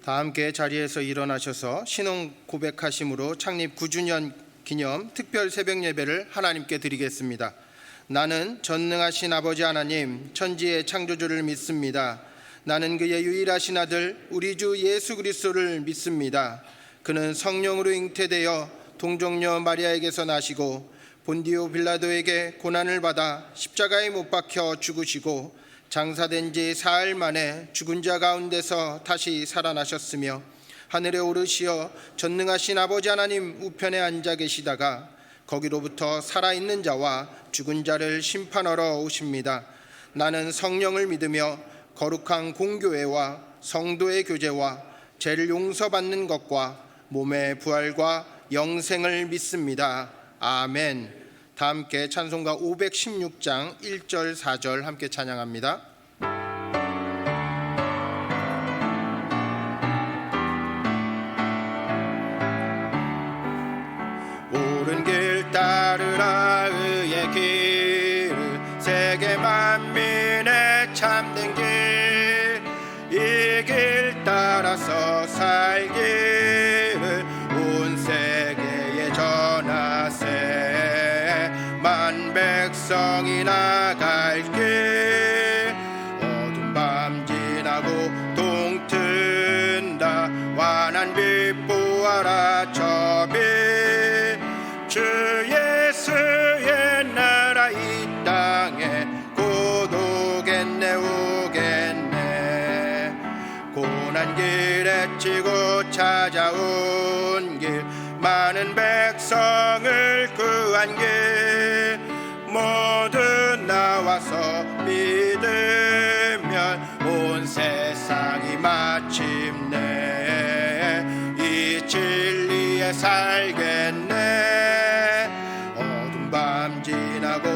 다 함께 자리에서 일어나셔서 신앙 고백하심으로 창립 9주년 기념 특별 새벽 예배를 하나님께 드리겠습니다. 나는 전능하신 아버지 하나님, 천지의 창조주를 믿습니다. 나는 그의 유일하신 아들 우리 주 예수 그리스도를 믿습니다. 그는 성령으로 잉태되어 동정녀 마리아에게서 나시고 본디오 빌라도에게 고난을 받아 십자가에 못 박혀 죽으시고 장사된 지 사흘 만에 죽은 자 가운데서 다시 살아나셨으며 하늘에 오르시어 전능하신 아버지 하나님 우편에 앉아 계시다가 거기로부터 살아있는 자와 죽은 자를 심판하러 오십니다. 나는 성령을 믿으며 거룩한 공교회와 성도의 교제와 죄를 용서받는 것과 몸의 부활과 영생을 믿습니다. 아멘. 다 함께 찬송가 516장 1절 4절 함께 찬양합니다. 옳은 길 따르라 의의 길, 세계 만민의 참된 길, 이 길 따라서 살기를 온 세계에 전하세. 만 백성이 나갈 길, 어두운 밤 지나고 동튼다. 환한 빛 보아라 저 빛, 주 예수의 나라 이 땅에 곧 오겠네 오겠네. 고난 길에 치고 찾아온 길, 많은 백성을 구한 길, 모두 나와서 믿으면 온 세상이 마침내 이 진리에 살겠네. 어두운 밤 지나고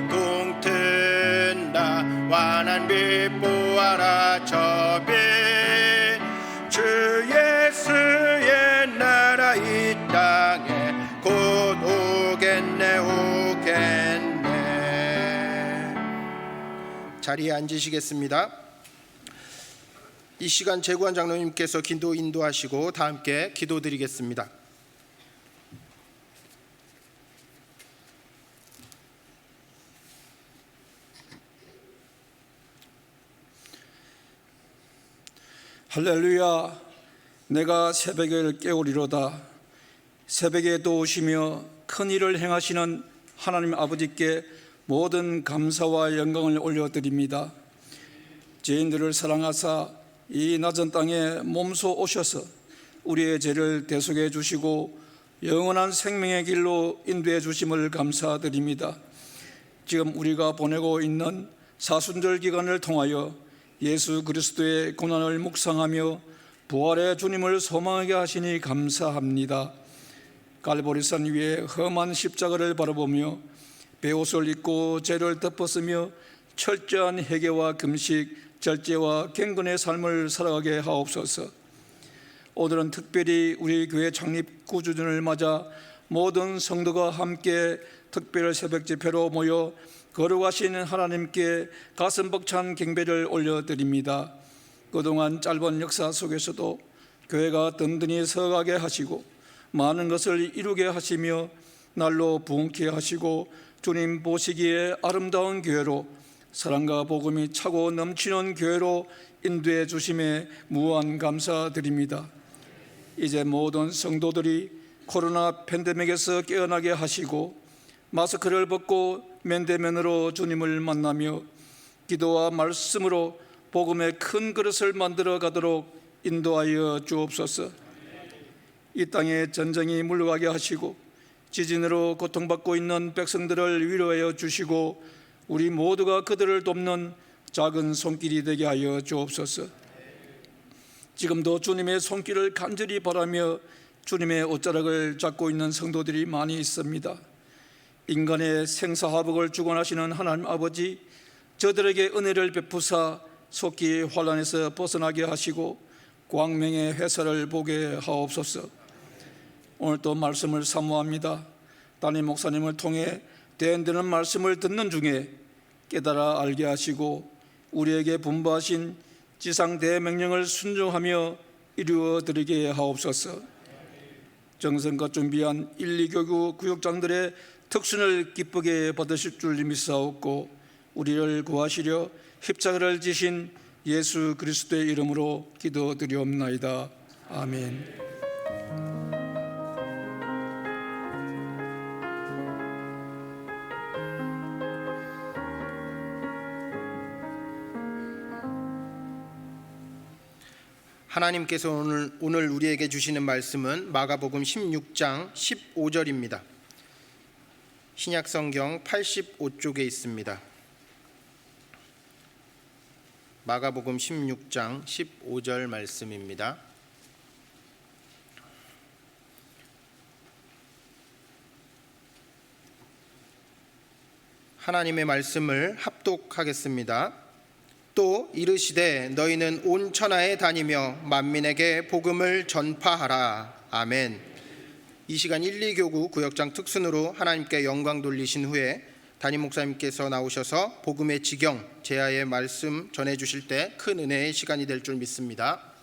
동튼다. 환한 빛 보아라 저 빛, 주 예수의 나라 이 땅에 곧 오겠네 오겠네. 자리에 앉으시겠습니다. 이 시간 재구한 장로님께서 기도 인도하시고 다 함께 기도드리겠습니다. 할렐루야. 내가 새벽을 깨우리로다. 새벽에 도우시며 큰 일을 행하시는 하나님 아버지께 모든 감사와 영광을 올려드립니다. 죄인들을 사랑하사 이 낮은 땅에 몸소 오셔서 우리의 죄를 대속해 주시고 영원한 생명의 길로 인도해 주심을 감사드립니다. 지금 우리가 보내고 있는 사순절 기간을 통하여 예수 그리스도의 고난을 묵상하며 부활의 주님을 소망하게 하시니 감사합니다. 갈보리산 위에 험한 십자가를 바라보며 베옷을 입고 죄를 덮었으며 철저한 회개와 금식, 절제와 경건의 삶을 살아가게 하옵소서. 오늘은 특별히 우리 교회 창립 9주년을 맞아 모든 성도가 함께 특별 새벽 집회로 모여 거룩하신 하나님께 가슴 벅찬 경배를 올려드립니다. 그동안 짧은 역사 속에서도 교회가 든든히 서가게 하시고 많은 것을 이루게 하시며 날로 부흥케 하시고 주님 보시기에 아름다운 교회로, 사랑과 복음이 차고 넘치는 교회로 인도해 주심에 무한 감사드립니다. 이제 모든 성도들이 코로나 팬데믹에서 깨어나게 하시고 마스크를 벗고 면대면으로 주님을 만나며 기도와 말씀으로 복음의 큰 그릇을 만들어 가도록 인도하여 주옵소서. 이 땅에 전쟁이 물러가게 하시고 지진으로 고통받고 있는 백성들을 위로하여 주시고 우리 모두가 그들을 돕는 작은 손길이 되게 하여 주옵소서. 지금도 주님의 손길을 간절히 바라며 주님의 옷자락을 잡고 있는 성도들이 많이 있습니다. 인간의 생사화복을 주관하시는 하나님 아버지, 저들에게 은혜를 베푸사 속히 환난에서 벗어나게 하시고 광명의 회사를 보게 하옵소서. 오늘 또 말씀을 사모합니다. 담임 목사님을 통해 대언되는 말씀을 듣는 중에 깨달아 알게 하시고 우리에게 분부하신 지상 대명령을 순종하며 이루어드리게 하옵소서. 정성과 준비한 1, 2교구 구역장들의 특순을 기쁘게 받으실 줄 믿사옵고 우리를 구하시려 십자가를 지신 예수 그리스도의 이름으로 기도드리옵나이다. 아멘. 하나님께서 오늘 우리에게 주시는 말씀은 마가복음 16장 15절입니다. 신약성경 85쪽에 있습니다. 마가복음 16장 15절 말씀입니다. 하나님의 말씀을 합독하겠습니다. 또 이르시되 너희는 온 천하에 다니며 만민에게 복음을 전파하라. 아멘. 이 시간 1, 2교구 구역장 특순으로 하나님께 영광 돌리신 후에 담임 목사님께서 나오셔서 복음의 지경, 제아의 말씀 전해주실 때 큰 은혜의 시간이 될 줄 믿습니다.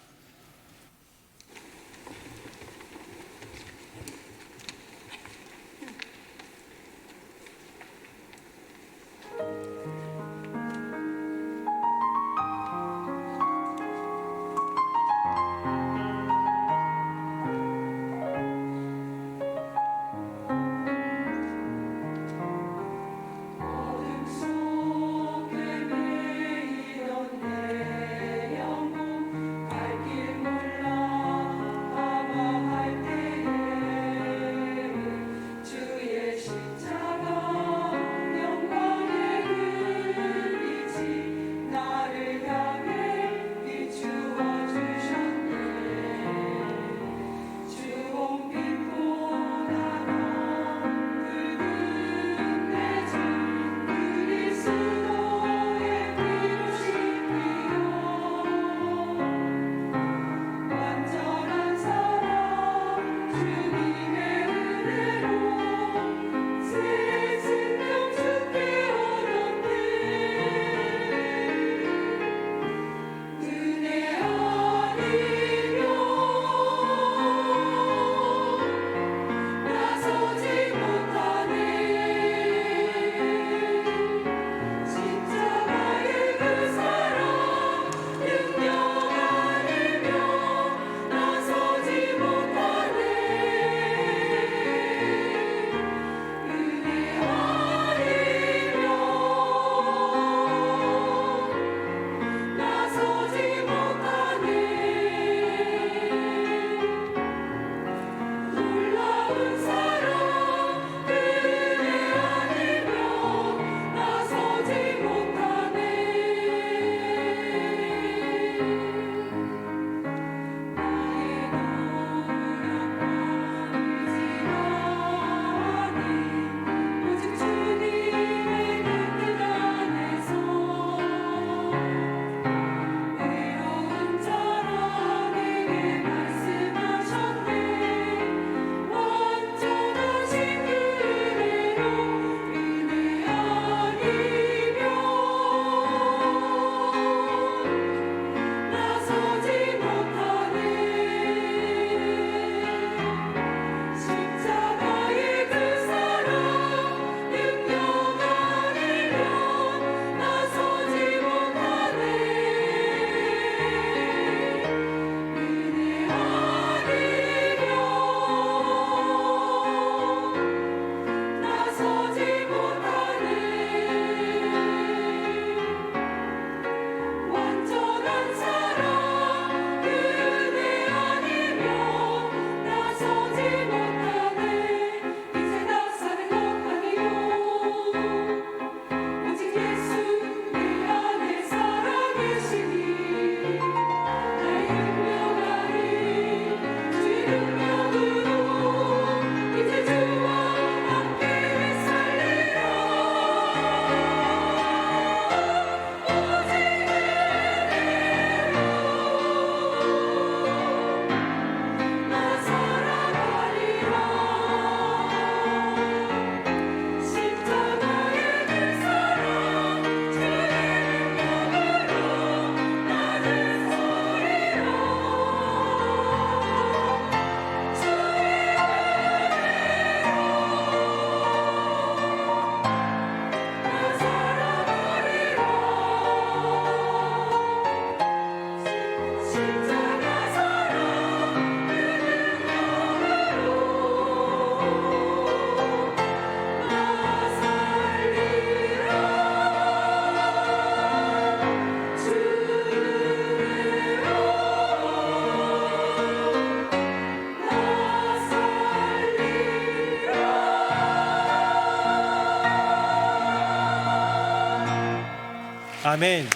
아멘.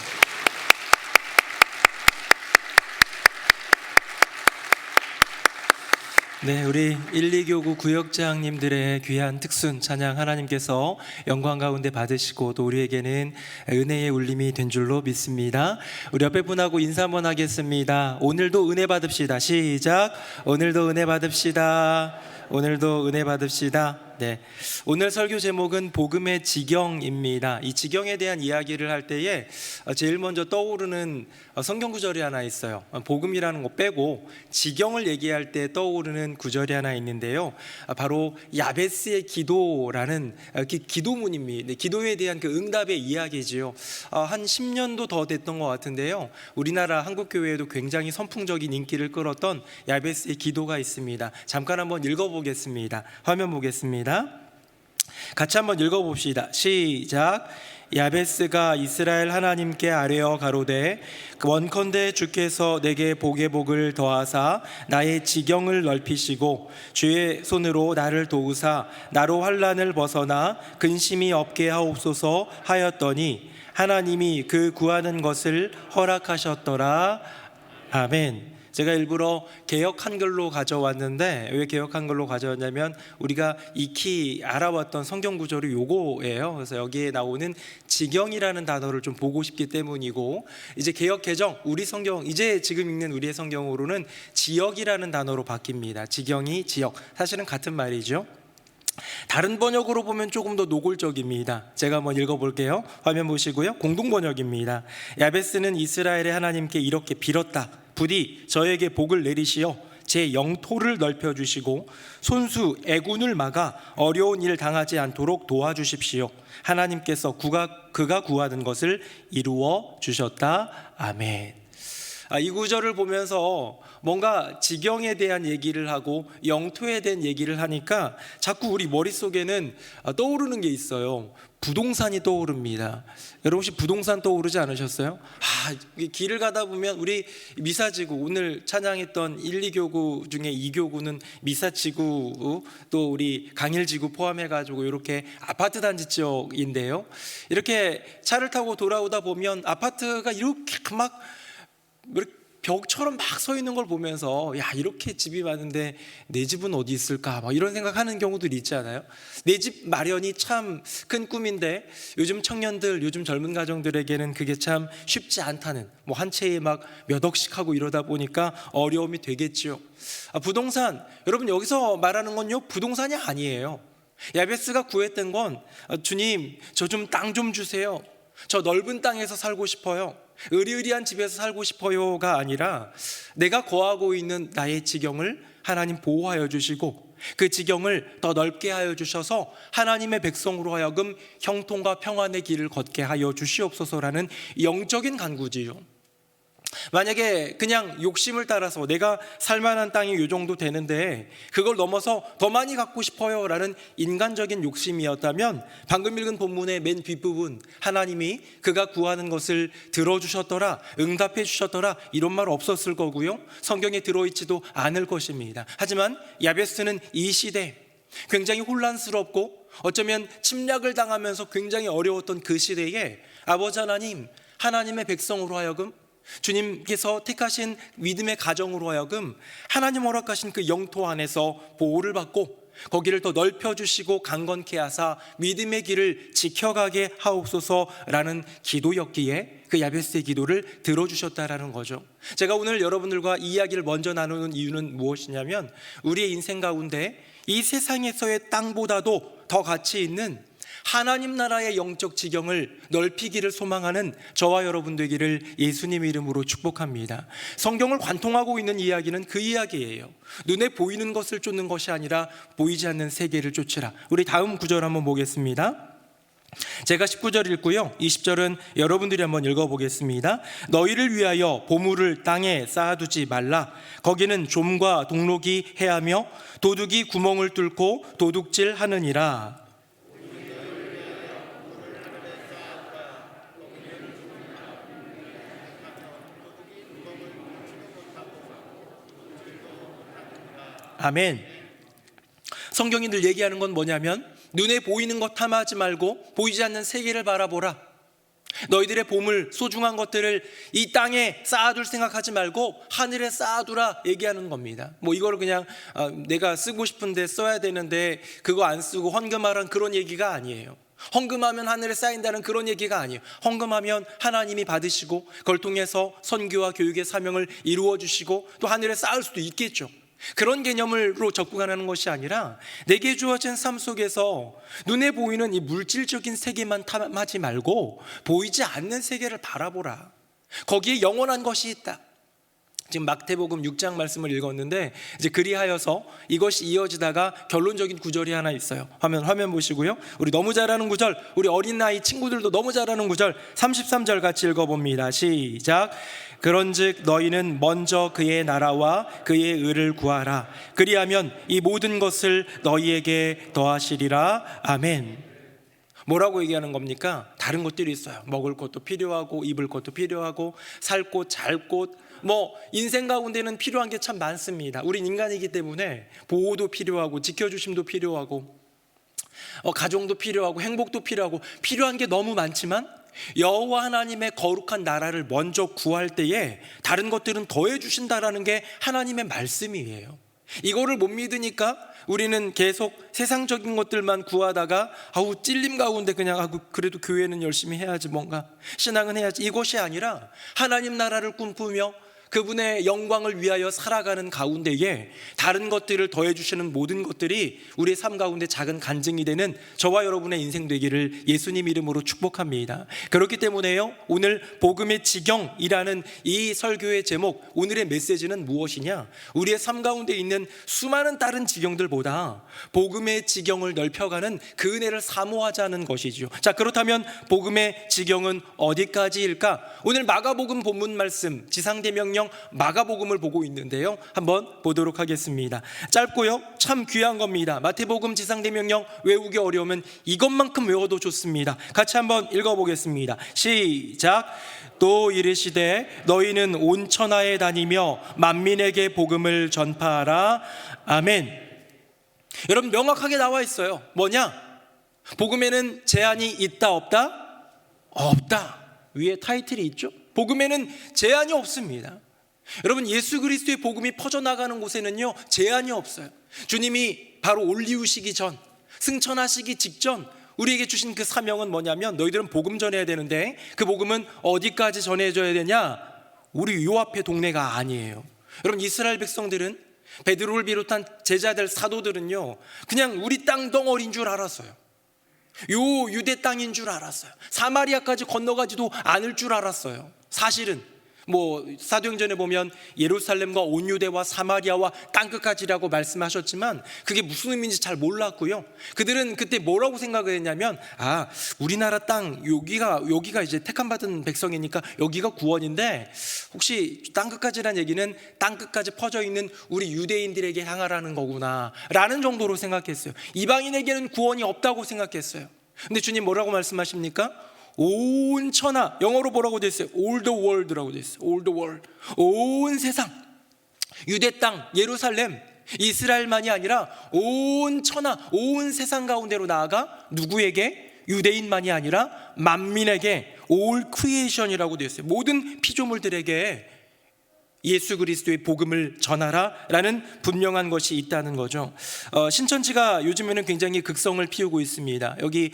네, 우리 1, 2교구 구역장님들의 귀한 특순 찬양 하나님께서 영광 가운데 받으시고 또 우리에게는 은혜의 울림이 된 줄로 믿습니다. 우리 옆에 분하고 인사 한번 하겠습니다. 오늘도 은혜 받읍시다. 시작. 오늘도 은혜 받읍시다. 오늘도 은혜 받읍시다. 네, 오늘 설교 제목은 복음의 지경입니다. 이 지경에 대한 이야기를 할 때에 제일 먼저 떠오르는 성경 구절이 하나 있어요. 복음이라는 거 빼고 지경을 얘기할 때 떠오르는 구절이 하나 있는데요, 바로 야베스의 기도라는 기도문입니다. 기도에 대한 그 응답의 이야기지요. 한 10년도 더 됐던 것 같은데요, 우리나라 한국교회에도 굉장히 선풍적인 인기를 끌었던 야베스의 기도가 있습니다. 잠깐 한번 읽어보겠습니다. 화면 보겠습니다. 같이 한번 읽어봅시다. 시작. 야베스가 이스라엘 하나님께 아뢰어 가로되 원컨대 주께서 내게 복의 복을 더하사 나의 지경을 넓히시고 주의 손으로 나를 도우사 나로 환난을 벗어나 근심이 없게 하옵소서 하였더니 하나님이 그 구하는 것을 허락하셨더라. 아멘. 제가 일부러 개역 한글로 가져왔는데, 왜 개역 한글로 가져왔냐면 우리가 익히 알아왔던 성경 구절이 요거예요. 그래서 여기에 나오는 지경이라는 단어를 좀 보고 싶기 때문이고, 이제 개역 개정 우리 성경, 이제 지금 읽는 우리의 성경으로는 지역이라는 단어로 바뀝니다. 지경이 지역, 사실은 같은 말이죠. 다른 번역으로 보면 조금 더 노골적입니다. 제가 한번 읽어볼게요. 화면 보시고요. 공동 번역입니다. 야베스는 이스라엘의 하나님께 이렇게 빌었다. 부디 저에게 복을 내리시어 제 영토를 넓혀주시고 손수 애군을 막아 어려운 일 당하지 않도록 도와주십시오. 하나님께서 그가 구하는 것을 이루어 주셨다. 아멘. 이 구절을 보면서 뭔가 지경에 대한 얘기를 하고 영토에 대한 얘기를 하니까 자꾸 우리 머릿속에는 떠오르는 게 있어요. 부동산이 떠오릅니다. 여러분 혹시 부동산 떠오르지 않으셨어요? 길을 가다 보면 우리 미사지구, 오늘 찬양했던 1, 2교구 중에 2교구는 미사지구, 또 우리 강일지구 포함해가지고 이렇게 아파트 단지 지역인데요, 이렇게 차를 타고 돌아오다 보면 아파트가 이렇게 막 벽처럼 막 서 있는 걸 보면서 야, 이렇게 집이 많은데 내 집은 어디 있을까, 막 이런 생각하는 경우들이 있지 않아요? 내 집 마련이 참 큰 꿈인데 요즘 청년들, 요즘 젊은 가정들에게는 그게 참 쉽지 않다는, 뭐 한 채에 막 몇 억씩 하고 이러다 보니까 어려움이 되겠지요. 부동산, 여러분 여기서 말하는 건요, 부동산이 아니에요. 야베스가 구했던 건 주님, 저 좀 땅 좀 주세요. 저 넓은 땅에서 살고 싶어요. 으리으리한 집에서 살고 싶어요가 아니라 내가 거하고 있는 나의 지경을 하나님 보호하여 주시고 그 지경을 더 넓게 하여 주셔서 하나님의 백성으로 하여금 형통과 평안의 길을 걷게 하여 주시옵소서라는 영적인 간구지요. 만약에 그냥 욕심을 따라서 내가 살만한 땅이 이 정도 되는데 그걸 넘어서 더 많이 갖고 싶어요 라는 인간적인 욕심이었다면 방금 읽은 본문의 맨 뒷부분, 하나님이 그가 구하는 것을 들어주셨더라, 응답해 주셨더라, 이런 말 없었을 거고요, 성경에 들어있지도 않을 것입니다. 하지만 야베스는 이 시대, 굉장히 혼란스럽고 어쩌면 침략을 당하면서 굉장히 어려웠던 그 시대에 아버지 하나님, 하나님의 백성으로 하여금, 주님께서 택하신 믿음의 가정으로 하여금 하나님 허락하신 그 영토 안에서 보호를 받고 거기를 더 넓혀주시고 강건케 하사 믿음의 길을 지켜가게 하옵소서라는 기도였기에 그 야베스의 기도를 들어주셨다라는 거죠. 제가 오늘 여러분들과 이 이야기를 먼저 나누는 이유는 무엇이냐면, 우리의 인생 가운데 이 세상에서의 땅보다도 더 가치 있는 하나님 나라의 영적 지경을 넓히기를 소망하는 저와 여러분 되기를 예수님의 이름으로 축복합니다. 성경을 관통하고 있는 이야기는 그 이야기예요. 눈에 보이는 것을 쫓는 것이 아니라 보이지 않는 세계를 쫓으라. 우리 다음 구절 한번 보겠습니다. 제가 19절 읽고요, 20절은 여러분들이 한번 읽어보겠습니다. 너희를 위하여 보물을 땅에 쌓아두지 말라. 거기는 좀과 동록이 해하며 도둑이 구멍을 뚫고 도둑질 하느니라. 아멘. 성경이 늘 얘기하는 건 뭐냐면, 눈에 보이는 것 탐하지 말고 보이지 않는 세계를 바라보라. 너희들의 보물, 소중한 것들을 이 땅에 쌓아둘 생각하지 말고 하늘에 쌓아두라 얘기하는 겁니다. 뭐 이거를 그냥 내가 쓰고 싶은데 써야 되는데 그거 안 쓰고 헌금하라는 그런 얘기가 아니에요. 헌금하면 하늘에 쌓인다는 그런 얘기가 아니에요. 헌금하면 하나님이 받으시고 그걸 통해서 선교와 교육의 사명을 이루어 주시고 또 하늘에 쌓을 수도 있겠죠. 그런 개념으로 접근하는 것이 아니라 내게 주어진 삶 속에서 눈에 보이는 이 물질적인 세계만 탐하지 말고 보이지 않는 세계를 바라보라. 거기에 영원한 것이 있다. 지금 마태복음 6장 말씀을 읽었는데 이제 그리하여서 이것이 이어지다가 결론적인 구절이 하나 있어요. 화면 보시고요. 우리 너무 잘하는 구절, 우리 어린아이 친구들도 너무 잘하는 구절 33절 같이 읽어봅니다. 시작. 그런즉 너희는 먼저 그의 나라와 그의 의를 구하라. 그리하면 이 모든 것을 너희에게 더하시리라. 아멘. 뭐라고 얘기하는 겁니까? 다른 것들이 있어요. 먹을 것도 필요하고 입을 것도 필요하고 살 곳, 잘 곳, 뭐 인생 가운데는 필요한 게 참 많습니다. 우린 인간이기 때문에 보호도 필요하고 지켜주심도 필요하고 가정도 필요하고 행복도 필요하고 필요한 게 너무 많지만 여호와 하나님의 거룩한 나라를 먼저 구할 때에 다른 것들은 더해 주신다라는 게 하나님의 말씀이에요. 이거를 못 믿으니까 우리는 계속 세상적인 것들만 구하다가 찔림 가운데 그냥 그래도 교회는 열심히 해야지, 뭔가 신앙은 해야지, 이것이 아니라 하나님 나라를 꿈꾸며 그분의 영광을 위하여 살아가는 가운데에 다른 것들을 더해 주시는 모든 것들이 우리의 삶 가운데 작은 간증이 되는 저와 여러분의 인생 되기를 예수님 이름으로 축복합니다. 그렇기 때문에요, 오늘 복음의 지경이라는 이 설교의 제목, 오늘의 메시지는 무엇이냐? 우리의 삶 가운데 있는 수많은 다른 지경들보다 복음의 지경을 넓혀가는 그 은혜를 사모하자는 것이죠. 자, 그렇다면 복음의 지경은 어디까지일까? 오늘 마가복음 본문 말씀, 지상대명령 마가복음을 보고 있는데요, 한번 보도록 하겠습니다. 짧고요 참 귀한 겁니다. 마태복음 지상대명령 외우기 어려우면 이것만큼 외워도 좋습니다. 같이 한번 읽어보겠습니다. 시작. 또 이르시되 너희는 온 천하에 다니며 만민에게 복음을 전파하라. 아멘. 여러분, 명확하게 나와 있어요. 뭐냐? 복음에는 제한이 있다 없다? 없다. 위에 타이틀이 있죠. 복음에는 제한이 없습니다. 여러분, 예수 그리스도의 복음이 퍼져나가는 곳에는요 제한이 없어요. 주님이 바로 올리우시기 전, 승천하시기 직전 우리에게 주신 그 사명은 뭐냐면, 너희들은 복음 전해야 되는데 그 복음은 어디까지 전해져야 되냐? 우리 요 앞에 동네가 아니에요. 여러분, 이스라엘 백성들은, 베드로를 비롯한 제자들, 사도들은요 그냥 우리 땅 덩어리인 줄 알았어요. 요 유대 땅인 줄 알았어요. 사마리아까지 건너가지도 않을 줄 알았어요. 사실은 뭐 사도행전에 보면 예루살렘과 온 유대와 사마리아와 땅끝까지라고 말씀하셨지만 그게 무슨 의미인지 잘 몰랐고요. 그들은 그때 뭐라고 생각을 했냐면, 우리나라 땅 여기가 이제 택함받은 백성이니까 여기가 구원인데, 혹시 땅끝까지란 얘기는 땅끝까지 퍼져 있는 우리 유대인들에게 향하라는 거구나 라는 정도로 생각했어요. 이방인에게는 구원이 없다고 생각했어요. 근데 주님 뭐라고 말씀하십니까? 온 천하, 영어로 뭐라고 되어 있어요? All the world라고 되어 있어요. All the world, 온 세상, 유대 땅, 예루살렘, 이스라엘만이 아니라 온 천하, 온 세상 가운데로 나아가 누구에게? 유대인만이 아니라 만민에게, All creation이라고 되어 있어요. 모든 피조물들에게 예수 그리스도의 복음을 전하라 라는 분명한 것이 있다는 거죠. 신천지가 요즘에는 굉장히 극성을 피우고 있습니다. 여기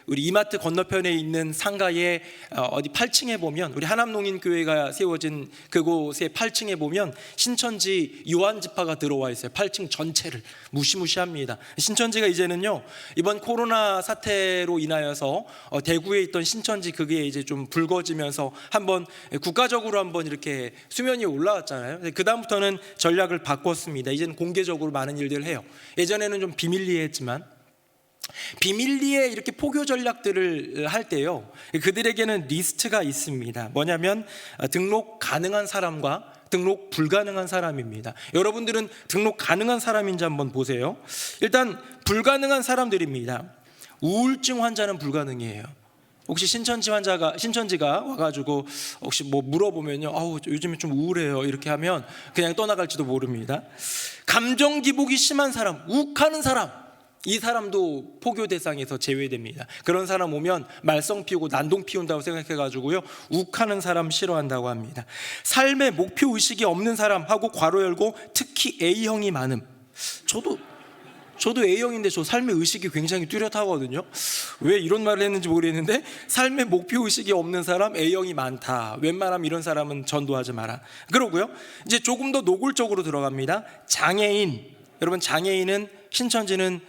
우리 이마트 건너편에 있는 상가의 어디 8층에 보면, 우리 하남농인교회가 세워진 그곳의 8층에 보면 신천지 요한지파가 들어와 있어요. 8층 전체를 무시무시합니다. 신천지가 이제는요, 이번 코로나 사태로 인하여서 대구에 있던 신천지 그게 이제 좀 붉어지면서 한번 국가적으로 한번 이렇게 수면이 올라왔잖아요. 그 다음부터는 전략을 바꿨습니다. 이제는 공개적으로 많은 일들을 해요. 예전에는 좀 비밀리에 했지만, 비밀리에 이렇게 포교 전략들을 할 때요, 그들에게는 리스트가 있습니다. 뭐냐면 등록 가능한 사람과 등록 불가능한 사람입니다. 여러분들은 등록 가능한 사람인지 한번 보세요. 일단 불가능한 사람들입니다. 우울증 환자는 불가능이에요. 혹시 신천지가 와가지고 혹시 뭐 물어보면요, 요즘에 좀 우울해요 이렇게 하면 그냥 떠나갈지도 모릅니다. 감정 기복이 심한 사람, 욱하는 사람, 이 사람도 포교 대상에서 제외됩니다. 그런 사람 오면 말썽 피우고 난동 피운다고 생각해가지고요, 욱하는 사람 싫어한다고 합니다. 삶의 목표 의식이 없는 사람하고 괄호 열고 특히 A형이 많음. 저도 A형인데 저 삶의 의식이 굉장히 뚜렷하거든요. 왜 이런 말을 했는지 모르겠는데, 삶의 목표 의식이 없는 사람 A형이 많다. 웬만하면 이런 사람은 전도하지 마라. 그러고요, 이제 조금 더 노골적으로 들어갑니다. 장애인. 여러분, 장애인은 신천지는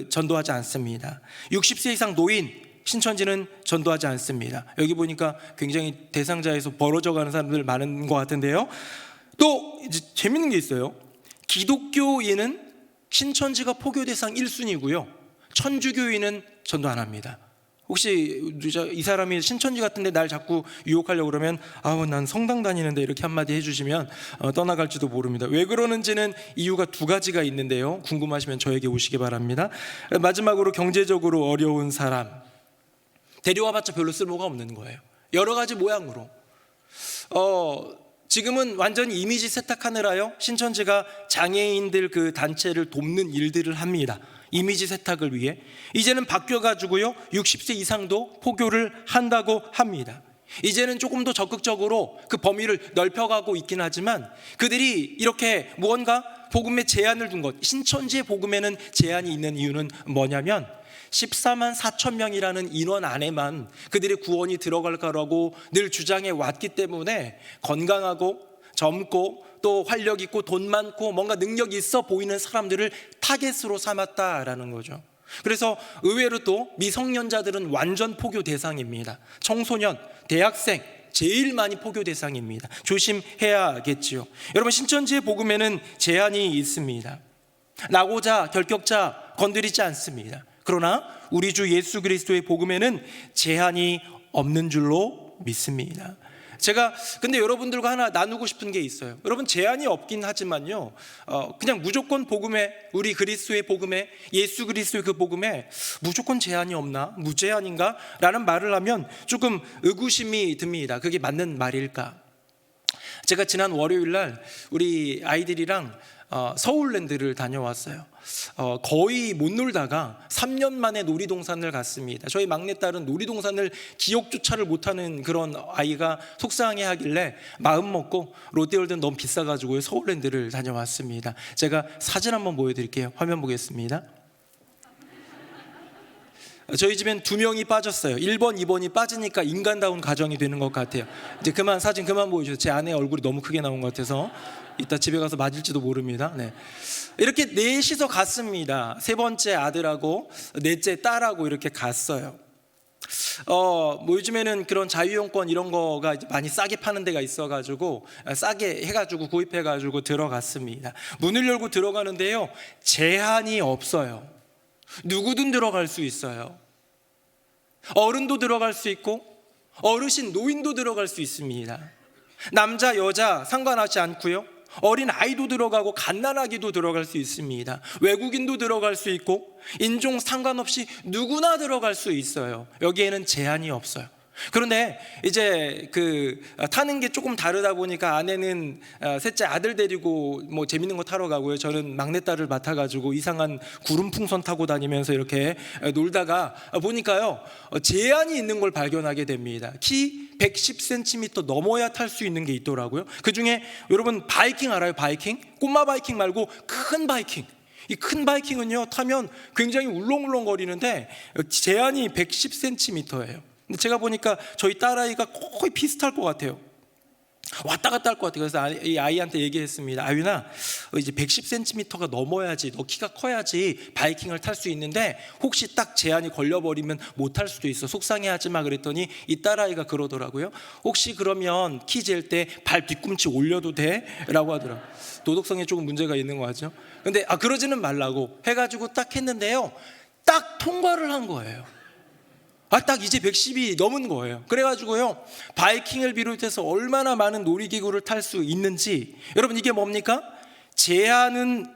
전도하지 않습니다. 60세 이상 노인, 신천지는 전도하지 않습니다. 여기 보니까 굉장히 대상자에서 벌어져가는 사람들 많은 것 같은데요. 또 이제 재밌는 게 있어요. 기독교인은 신천지가 포교 대상 1순위고요, 천주교인은 전도 안 합니다. 혹시 이 사람이 신천지 같은데 날 자꾸 유혹하려고 그러면 난 성당 다니는데 이렇게 한마디 해주시면 떠나갈지도 모릅니다. 왜 그러는지는 이유가 두 가지가 있는데요, 궁금하시면 저에게 오시기 바랍니다. 마지막으로 경제적으로 어려운 사람, 데려와봤자 별로 쓸모가 없는 거예요. 여러 가지 모양으로. 지금은 완전히 이미지 세탁하느라요, 신천지가 장애인들 그 단체를 돕는 일들을 합니다. 이미지 세탁을 위해. 이제는 바뀌어가지고요, 60세 이상도 포교를 한다고 합니다. 이제는 조금 더 적극적으로 그 범위를 넓혀가고 있긴 하지만, 그들이 이렇게 무언가 복음에 제한을 둔 것, 신천지의 복음에는 제한이 있는 이유는 뭐냐면 14만 4천 명이라는 인원 안에만 그들의 구원이 들어갈 거라고 늘 주장해 왔기 때문에, 건강하고 젊고 또 활력 있고 돈 많고 뭔가 능력이 있어 보이는 사람들을 타겟으로 삼았다라는 거죠. 그래서 의외로 또 미성년자들은 완전 포교 대상입니다. 청소년, 대학생 제일 많이 포교 대상입니다. 조심해야겠지요. 여러분, 신천지의 복음에는 제한이 있습니다. 낙오자, 결격자 건드리지 않습니다. 그러나 우리 주 예수 그리스도의 복음에는 제한이 없는 줄로 믿습니다. 제가 근데 여러분들과 하나 나누고 싶은 게 있어요. 여러분, 제한이 없긴 하지만요, 그냥 무조건 복음에, 우리 그리스도의 복음에, 예수 그리스도의 그 복음에 무조건 제한이 없나? 무제한인가? 라는 말을 하면 조금 의구심이 듭니다. 그게 맞는 말일까? 제가 지난 월요일 날 우리 아이들이랑 서울랜드를 다녀왔어요. 거의 못 놀다가 3년 만에 놀이동산을 갔습니다. 저희 막내딸은 놀이동산을 기억조차를 못하는 그런 아이가 속상해 하길래 마음 먹고 롯데월드는 너무 비싸가지고 서울랜드를 다녀왔습니다. 제가 사진 한번 보여드릴게요. 화면 보겠습니다. 저희 집엔 2명이 빠졌어요. 1번, 2번이 빠지니까 인간다운 가정이 되는 것 같아요. 이제 사진 그만 보여주세요. 제 아내 얼굴이 너무 크게 나온 것 같아서 이따 집에 가서 맞을지도 모릅니다. 네. 이렇게 넷이서 갔습니다. 세 번째 아들하고 넷째 딸하고 이렇게 갔어요. 요즘에는 그런 자유용권 이런 거가 이제 많이 싸게 파는 데가 있어가지고 싸게 해가지고 구입해가지고 들어갔습니다. 문을 열고 들어가는데요, 제한이 없어요. 누구든 들어갈 수 있어요. 어른도 들어갈 수 있고 어르신, 노인도 들어갈 수 있습니다. 남자, 여자 상관하지 않고요, 어린 아이도 들어가고 갓난아기도 들어갈 수 있습니다. 외국인도 들어갈 수 있고 인종 상관없이 누구나 들어갈 수 있어요. 여기에는 제한이 없어요. 그런데 이제 타는 게 조금 다르다 보니까 아내는 셋째 아들 데리고 뭐 재밌는 거 타러 가고요, 저는 막내딸을 맡아가지고 이상한 구름풍선 타고 다니면서 이렇게 놀다가 보니까요, 제한이 있는 걸 발견하게 됩니다. 키 110cm 넘어야 탈 수 있는 게 있더라고요. 그 중에 여러분 바이킹 알아요? 바이킹? 꼬마 바이킹 말고 큰 바이킹. 이 큰 바이킹은요, 타면 굉장히 울렁울렁 거리는데 제한이 110cm예요. 근데 제가 보니까 저희 딸아이가 거의 비슷할 것 같아요. 왔다 갔다 할 것 같아요. 그래서 이 아이한테 얘기했습니다. 아윤아, 이제 110cm가 넘어야지, 너 키가 커야지 바이킹을 탈 수 있는데 혹시 딱 제한이 걸려버리면 못 탈 수도 있어. 속상해하지 마. 그랬더니 이 딸아이가 그러더라고요. 혹시 그러면 키 잴 때 발 뒤꿈치 올려도 돼? 라고 하더라고요. 도덕성에 조금 문제가 있는 거 같죠? 근데 그러지는 말라고 해가지고 딱 했는데요, 딱 통과를 한 거예요. 딱 이제 110이 넘은 거예요. 그래가지고요, 바이킹을 비롯해서 얼마나 많은 놀이기구를 탈 수 있는지. 여러분, 이게 뭡니까? 제한은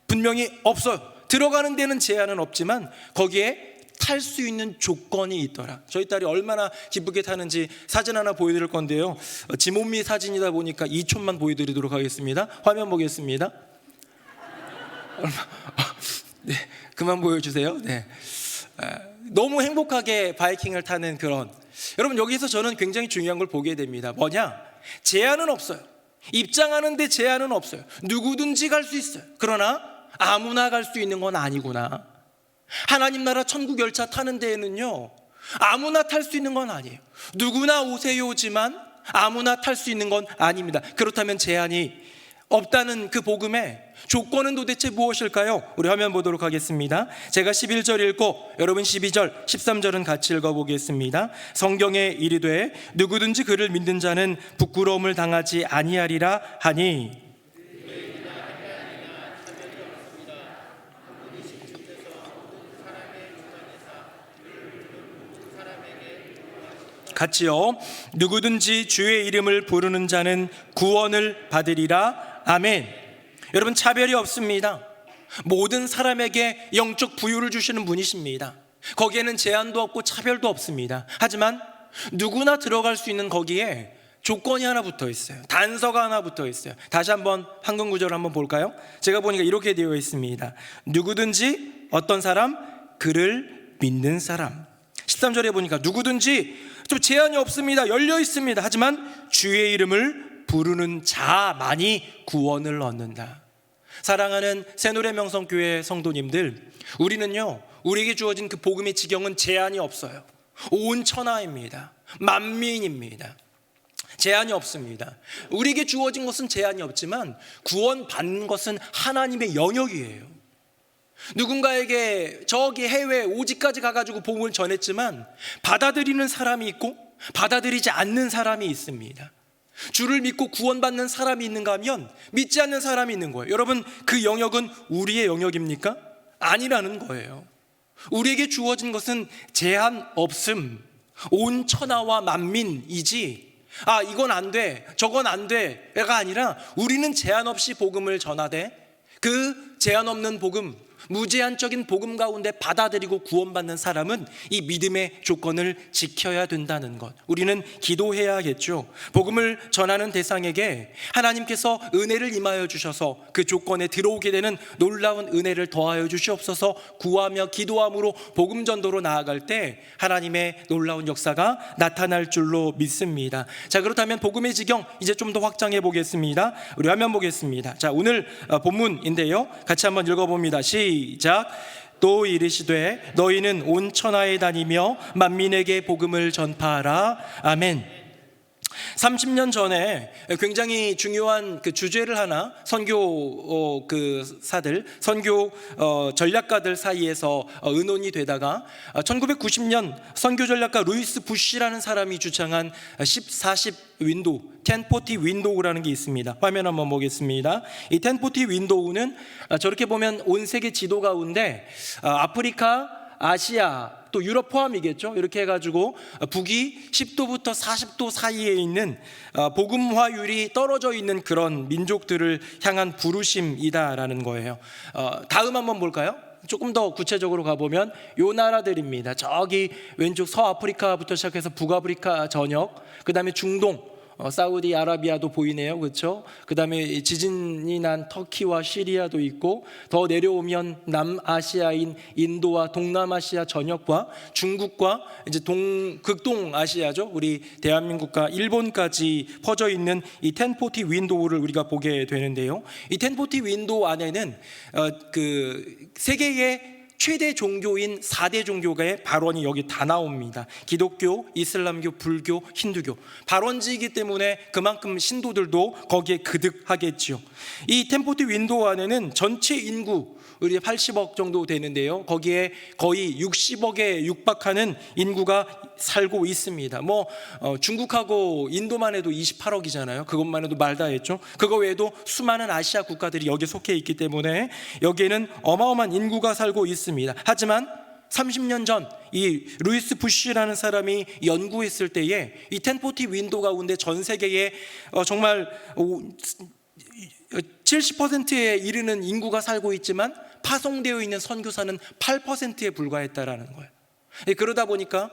분명히 없어요. 들어가는 데는 제한은 없지만 거기에 탈 수 있는 조건이 있더라. 저희 딸이 얼마나 기쁘게 타는지 사진 하나 보여드릴 건데요, 지몸미 사진이다 보니까 2촌만 보여드리도록 하겠습니다. 화면 보겠습니다. 네, 그만 보여주세요. 네. 너무 행복하게 바이킹을 타는 그런, 여러분 여기서 저는 굉장히 중요한 걸 보게 됩니다. 뭐냐? 제한은 없어요. 입장하는데 제한은 없어요. 누구든지 갈 수 있어요. 그러나 아무나 갈 수 있는 건 아니구나. 하나님 나라 천국 열차 타는 데에는요, 아무나 탈 수 있는 건 아니에요. 누구나 오세요지만 아무나 탈 수 있는 건 아닙니다. 그렇다면 제한이 없다는 그 복음의 조건은 도대체 무엇일까요? 우리 화면 보도록 하겠습니다. 제가 11절 읽고 여러분 12절, 13절은 같이 읽어보겠습니다. 성경에 이르되 누구든지 그를 믿는 자는 부끄러움을 당하지 아니하리라 하니. 같이요. 누구든지 주의 이름을 부르는 자는 구원을 받으리라. 아멘. 여러분 차별이 없습니다. 모든 사람에게 영적 부유를 주시는 분이십니다. 거기에는 제한도 없고 차별도 없습니다. 하지만 누구나 들어갈 수 있는 거기에 조건이 하나 붙어 있어요. 단서가 하나 붙어 있어요. 다시 한번 한글 구절을 한번 볼까요? 제가 보니까 이렇게 되어 있습니다. 누구든지 어떤 사람? 그를 믿는 사람. 13절에 보니까 누구든지 좀 제한이 없습니다. 열려 있습니다. 하지만 주의 이름을 부르는 자만이 구원을 얻는다. 사랑하는 새노래명성교회 성도님들, 우리는요, 우리에게 주어진 그 복음의 지경은 제한이 없어요. 온 천하입니다. 만민입니다. 제한이 없습니다. 우리에게 주어진 것은 제한이 없지만 구원받는 것은 하나님의 영역이에요. 누군가에게 저기 해외 오지까지 가가지고 복음을 전했지만 받아들이는 사람이 있고 받아들이지 않는 사람이 있습니다. 주를 믿고 구원받는 사람이 있는가 하면 믿지 않는 사람이 있는 거예요. 여러분 그 영역은 우리의 영역입니까? 아니라는 거예요. 우리에게 주어진 것은 제한 없음, 온 천하와 만민이지 이건 안 돼, 저건 안 돼가 아니라 우리는 제한 없이 복음을 전하되 그 제한 없는 복음, 무제한적인 복음 가운데 받아들이고 구원받는 사람은 이 믿음의 조건을 지켜야 된다는 것, 우리는 기도해야겠죠. 복음을 전하는 대상에게 하나님께서 은혜를 임하여 주셔서 그 조건에 들어오게 되는 놀라운 은혜를 더하여 주시옵소서 구하며 기도함으로 복음 전도로 나아갈 때 하나님의 놀라운 역사가 나타날 줄로 믿습니다. 자, 그렇다면 복음의 지경 이제 좀 더 확장해 보겠습니다. 우리 화면 보겠습니다. 자, 오늘 본문인데요, 같이 한번 읽어봅니다. 시작. 또 이르시되 너희는 온 천하에 다니며 만민에게 복음을 전파하라. 아멘. 30년 전에 굉장히 중요한 그 주제를 하나 선교 선교 전략가들 사이에서 의논이 되다가 1990년 선교 전략가 루이스 부시라는 사람이 주창한 10-40 윈도우, 1040 윈도우라는 게 있습니다. 화면 한번 보겠습니다. 이 1040 윈도우는 저렇게 보면 온 세계 지도 가운데 아프리카, 아시아, 또 유럽 포함이겠죠. 이렇게 해가지고 북이 10도부터 40도 사이에 있는 복음화율이 떨어져 있는 그런 민족들을 향한 부르심이다라는 거예요. 다음 한번 볼까요? 조금 더 구체적으로 가보면 요 나라들입니다. 저기 왼쪽 서아프리카부터 시작해서 북아프리카 전역, 그 다음에 중동, 사우디아라비아도 보이네요. 그렇죠? 그 다음에 지진이 난 터키와 시리아도 있고, 더 내려오면 남아시아인 인도와 동남아시아 전역과 중국과 이제 극동아시아죠. 우리 대한민국과 일본까지 퍼져 있는 이 1040 윈도우를 우리가 보게 되는데요. 이 1040 윈도우 안에는 그 세계의 최대 종교인 4대 종교가의 발원이 여기 다 나옵니다. 기독교, 이슬람교, 불교, 힌두교. 발원지이기 때문에 그만큼 신도들도 거기에 그득하겠죠. 이 1040 윈도우 안에는 전체 인구 우리 80억 정도 되는데요, 거기에 거의 60억에 육박하는 인구가 살고 있습니다. 중국하고 인도만 해도 28억이잖아요. 그것만 해도 말다 했죠. 그거 외에도 수많은 아시아 국가들이 여기에 속해 있기 때문에 여기에는 어마어마한 인구가 살고 있습니다. 하지만 30년 전 이 루이스 부시라는 사람이 연구했을 때에 이 1040 윈도우 가운데 전 세계에 정말 70%에 이르는 인구가 살고 있지만 파송되어 있는 선교사는 8%에 불과했다라는 거예요. 그러다 보니까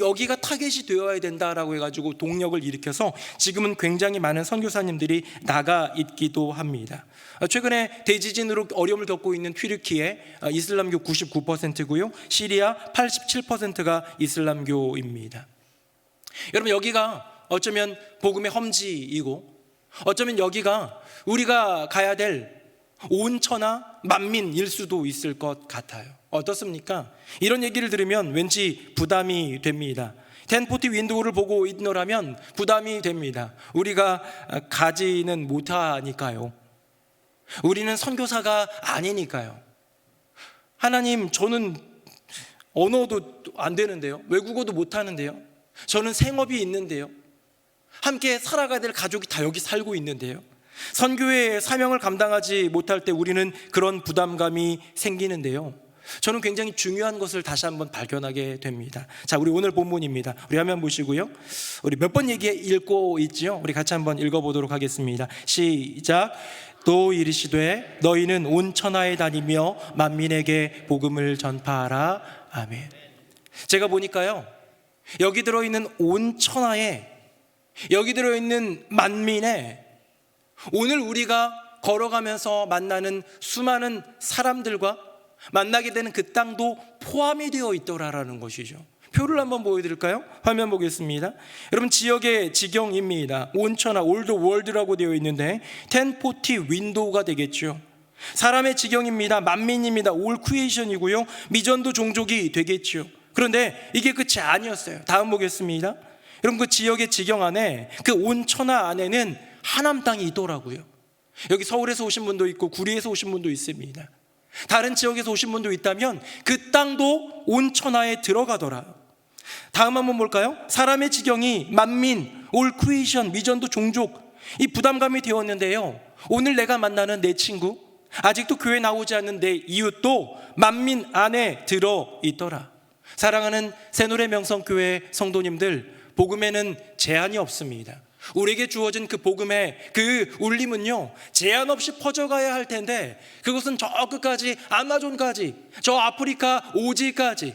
여기가 타겟이 되어야 된다라고 해가지고 동력을 일으켜서 지금은 굉장히 많은 선교사님들이 나가 있기도 합니다. 최근에 대지진으로 어려움을 겪고 있는 튀르키예 이슬람교 99%고요, 시리아 87%가 이슬람교입니다. 여러분, 여기가 어쩌면 복음의 험지이고 어쩌면 여기가 우리가 가야 될 온 천하 만민일 수도 있을 것 같아요. 어떻습니까? 이런 얘기를 들으면 왠지 부담이 됩니다. 1040 윈도우를 보고 있노라면 부담이 됩니다. 우리가 가지는 못하니까요. 우리는 선교사가 아니니까요. 하나님, 저는 언어도 안 되는데요, 외국어도 못하는데요, 저는 생업이 있는데요, 함께 살아가야 될 가족이 다 여기 살고 있는데요, 선교의 사명을 감당하지 못할 때 우리는 그런 부담감이 생기는데요, 저는 굉장히 중요한 것을 다시 한번 발견하게 됩니다. 자, 우리 오늘 본문입니다. 우리 화면 보시고요, 우리 몇 번 읽고 있지요? 우리 같이 한번 읽어보도록 하겠습니다. 시작. 또 이르시되 너희는 온 천하에 다니며 만민에게 복음을 전파하라. 아멘. 제가 보니까요, 여기 들어있는 온 천하에, 여기 들어있는 만민에, 오늘 우리가 걸어가면서 만나는 수많은 사람들과 만나게 되는 그 땅도 포함이 되어 있더라라는 것이죠. 표를 한번 보여드릴까요? 화면 보겠습니다. 여러분, 지역의 지경입니다. 온천하, 올드 월드라고 되어 있는데 1040 윈도우가 되겠죠. 사람의 지경입니다. 만민입니다. 올 크리에이션이고요, 미전도 종족이 되겠죠. 그런데 이게 끝이 아니었어요. 다음 보겠습니다. 여러분, 그 지역의 지경 안에, 그 온천하 안에는 하남 땅이 있더라고요. 여기 서울에서 오신 분도 있고 구리에서 오신 분도 있습니다. 다른 지역에서 오신 분도 있다면 그 땅도 온천하에 들어가더라. 다음 한번 볼까요? 사람의 지경이 만민, 올 크리에이션, 미전도 종족, 이 부담감이 되었는데요, 오늘 내가 만나는 내 친구, 아직도 교회 나오지 않는 내 이웃도 만민 안에 들어있더라. 사랑하는 새노래 명성교회 성도님들, 복음에는 제한이 없습니다. 우리에게 주어진 그 복음의 그 울림은요, 제한 없이 퍼져가야 할 텐데, 그것은 저 끝까지, 아마존까지, 저 아프리카 오지까지,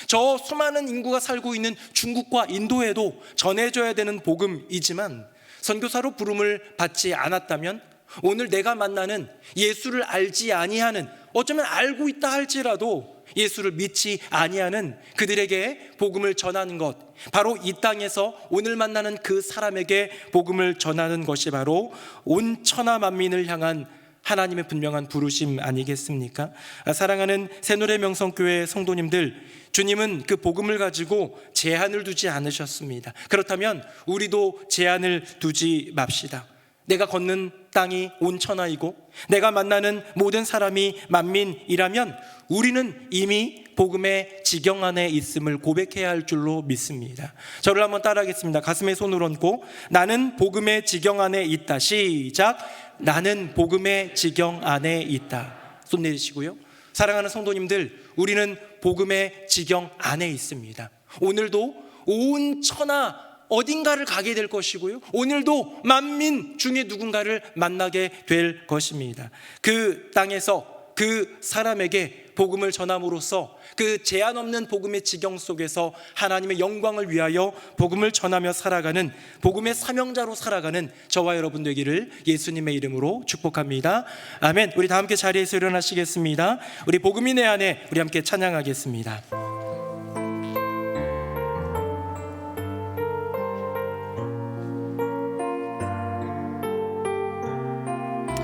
저 수많은 인구가 살고 있는 중국과 인도에도 전해져야 되는 복음이지만, 선교사로 부름을 받지 않았다면 오늘 내가 만나는 예수를 알지 아니하는, 어쩌면 알고 있다 할지라도 예수를 믿지 아니하는 그들에게 복음을 전하는 것, 바로 이 땅에서 오늘 만나는 그 사람에게 복음을 전하는 것이 바로 온 천하 만민을 향한 하나님의 분명한 부르심 아니겠습니까? 사랑하는 새노래 명성교회 성도님들, 주님은 그 복음을 가지고 제한을 두지 않으셨습니다. 그렇다면 우리도 제한을 두지 맙시다. 내가 걷는 땅이 온 천하이고 내가 만나는 모든 사람이 만민이라면 우리는 이미 복음의 지경 안에 있음을 고백해야 할 줄로 믿습니다. 저를 한번 따라하겠습니다. 가슴에 손을 얹고 나는 복음의 지경 안에 있다. 시작. 나는 복음의 지경 안에 있다. 손 내리시고요. 사랑하는 성도님들, 우리는 복음의 지경 안에 있습니다. 오늘도 온 천하 어딘가를 가게 될 것이고요, 오늘도 만민 중에 누군가를 만나게 될 것입니다. 그 땅에서 그 사람에게 복음을 전함으로써 그 제한 없는 복음의 지경 속에서 하나님의 영광을 위하여 복음을 전하며 살아가는, 복음의 사명자로 살아가는 저와 여러분 되기를 예수님의 이름으로 축복합니다. 아멘. 우리 다 함께 자리에서 일어나시겠습니다. 우리 복음이 내 안에, 우리 함께 찬양하겠습니다.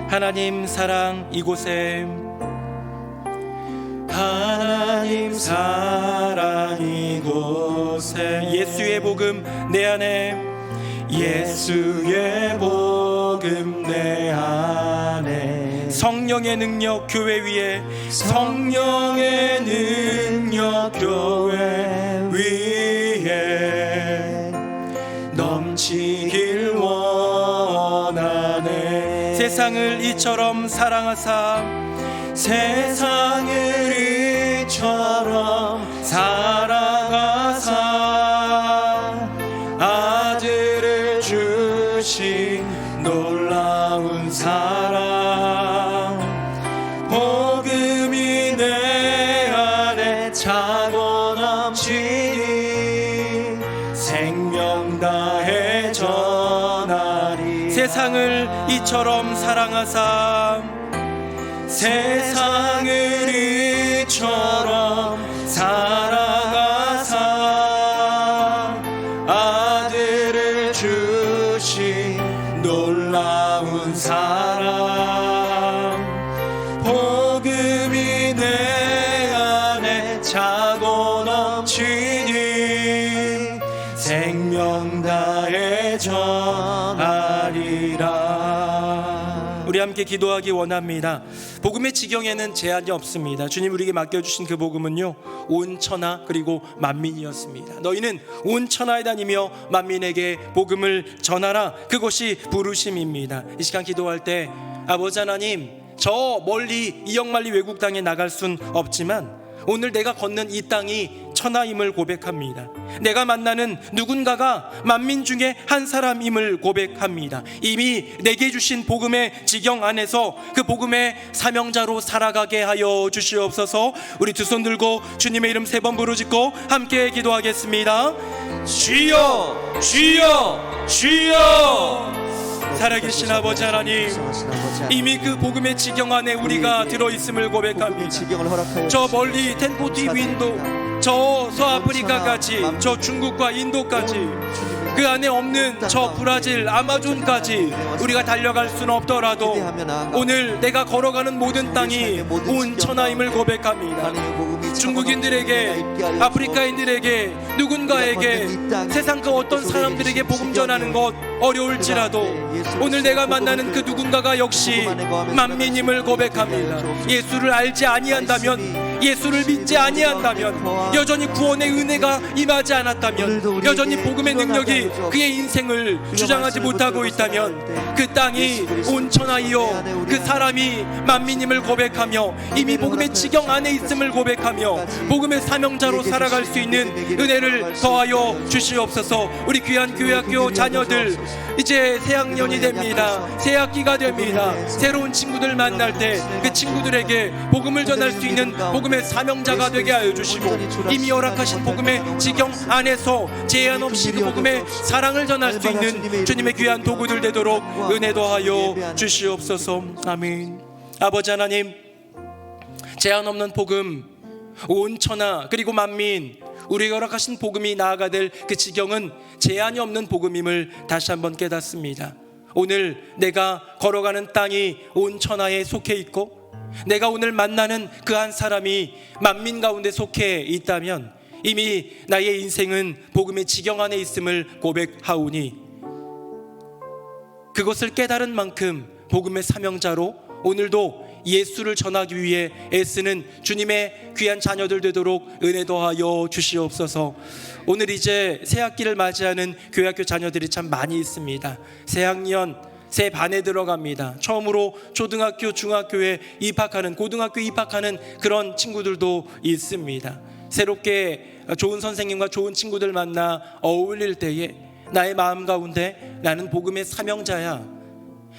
하나님 사랑 이곳에, 하나님 사랑 이곳에, 예수의 복음 내 안에, 예수의 복음 내 안에, 성령의 능력 교회 위에, 성령의 능력 교회 위에 넘치길 원하네. 세상을 이처럼 사랑하사, 세상을 이처럼 사랑하사 아들을 주신 놀라운 사랑, 복음이 내 안에 차고 넘치 생명 다해 전하리. 세상을 이처럼 사랑하사 세상을 이처럼 사랑하사 아들을 주신 놀라운 사랑 복음이 내 안에 차고 넘치니 생명 다해 전하리라. 우리 함께 기도하기 원합니다. 복음의 지경에는 제한이 없습니다. 주님 우리에게 맡겨주신 그 복음은요, 온 천하 그리고 만민이었습니다. 너희는 온 천하에 다니며 만민에게 복음을 전하라. 그것이 부르심입니다. 이 시간 기도할 때 아버지 하나님, 저 멀리 이역만리 외국 땅에 나갈 순 없지만 오늘 내가 걷는 이 땅이 천하임을 고백합니다. 내가 만나는 누군가가 만민 중에 한 사람임을 고백합니다. 이미 내게 주신 복음의 지경 안에서 그 복음의 사명자로 살아가게 하여 주시옵소서. 우리 두 손 들고 주님의 이름 3번 부르짖고 함께 기도하겠습니다. 주여 주여 주여. 살아계신 아버지 하나님, 이미 그 복음의 지경 안에 우리가 들어있음을 고백합니다. 저 멀리 텐포티 윈도, 저 서아프리카까지, 저 중국과 인도까지, 그 안에 없는 저 브라질, 아마존까지 우리가 달려갈 수는 없더라도 오늘 내가 걸어가는 모든 땅이 온 천하임을 고백합니다. 중국인들에게, 아프리카인들에게, 누군가에게, 세상 그 어떤 사람들에게 복음 전하는 것 어려울지라도 오늘 내가 만나는 그 누군가가 역시 만민임을 고백합니다. 예수를 알지 아니한다면, 예수를 믿지 아니한다면, 여전히 구원의 은혜가 임하지 않았다면, 여전히 복음의 능력이 그의 인생을 주장하지 못하고 있다면 그 땅이 온천하이요 그 사람이 만민임을 고백하며 이미 복음의 지경 안에 있음을 고백하며 복음의 사명자로 살아갈 수 있는 은혜를 더하여 주시옵소서. 우리 귀한 교회학교 자녀들 이제 새학년이 됩니다. 새학기가 됩니다. 새로운 친구들 만날 때 그 친구들에게 복음을 전할 수 있는 복음의 사명자가 되게 하여 주시고 이미 허락하신 복음의 지경 안에서 제한 없이 그 복음의 사랑을 전할 수 있는 주님의 귀한 도구들 되도록 은혜 더하여 주시옵소서. 아멘. 아버지 하나님, 제한 없는 복음, 온 천하 그리고 만민, 우리가 허락하신 복음이 나아가 될 그 지경은 제한이 없는 복음임을 다시 한번 깨닫습니다. 오늘 내가 걸어가는 땅이 온 천하에 속해 있고 내가 오늘 만나는 그 한 사람이 만민 가운데 속해 있다면 이미 나의 인생은 복음의 지경 안에 있음을 고백하오니 그것을 깨달은 만큼 복음의 사명자로 오늘도 예수를 전하기 위해 애쓰는 주님의 귀한 자녀들 되도록 은혜 더하여 주시옵소서. 오늘 이제 새학기를 맞이하는 교회학교 자녀들이 참 많이 있습니다. 새학년, 새 반에 들어갑니다. 처음으로 초등학교, 중학교에 입학하는, 고등학교 입학하는 그런 친구들도 있습니다. 새롭게 좋은 선생님과 좋은 친구들 만나 어울릴 때에 나의 마음 가운데 나는 복음의 사명자야,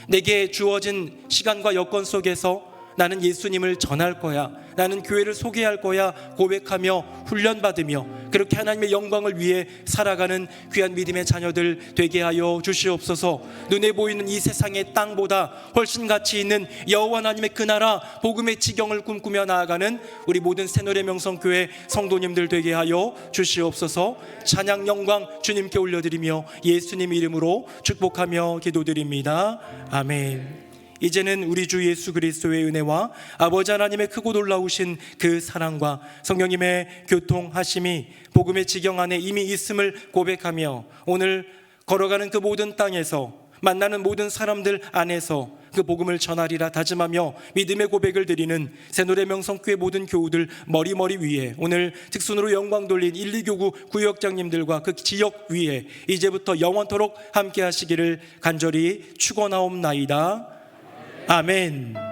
내게 주어진 시간과 여건 속에서 나는 예수님을 전할 거야, 나는 교회를 소개할 거야 고백하며 훈련받으며 그렇게 하나님의 영광을 위해 살아가는 귀한 믿음의 자녀들 되게 하여 주시옵소서. 눈에 보이는 이 세상의 땅보다 훨씬 가치 있는 여호와 하나님의 그 나라 복음의 지경을 꿈꾸며 나아가는 우리 모든 새노래 명성교회 성도님들 되게 하여 주시옵소서. 찬양 영광 주님께 올려드리며 예수님 이름으로 축복하며 기도드립니다. 아멘. 이제는 우리 주 예수 그리스도의 은혜와 아버지 하나님의 크고 놀라우신 그 사랑과 성령님의 교통하심이 복음의 지경 안에 이미 있음을 고백하며 오늘 걸어가는 그 모든 땅에서 만나는 모든 사람들 안에서 그 복음을 전하리라 다짐하며 믿음의 고백을 드리는 새노래 명성교회 모든 교우들 머리 위에 오늘 특순으로 영광 돌린 1, 2교구 구역장님들과 그 지역 위에 이제부터 영원토록 함께 하시기를 간절히 축원하옵나이다. 아멘.